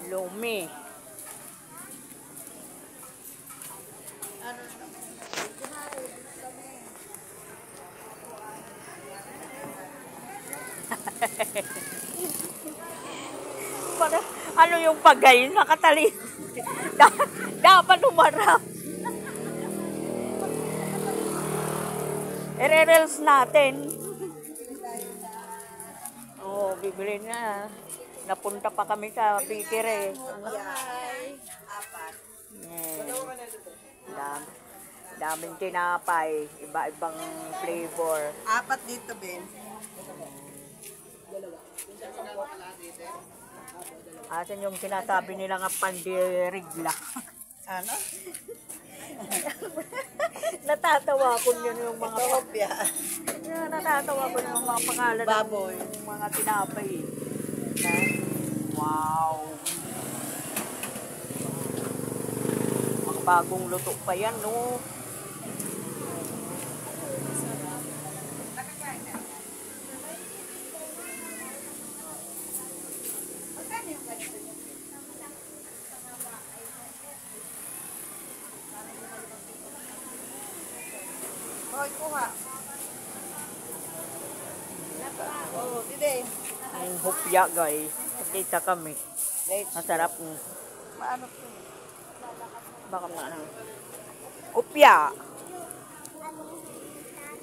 Lumi. Ano yung pagay? Nakatali. Dapat umarap. I-reels natin. Oo, bibili na. Napunta pa kami sa Bikire. Daming tinapay. Iba-ibang flavor. 4 dito, Ben. Asan yung sinasabi nila nga pandirigla? Ano? Natatawa ko yun yung mga Topia. natatawa ko yung mga pangalan Baboy. ng mga tinapay. Wow. Mga bagong luto pa yan, no? Hoy, kuha. Oh, dide. Yung hupya, guys. Nakita kami. Masarap. Paano to? Baka maano. Hupya.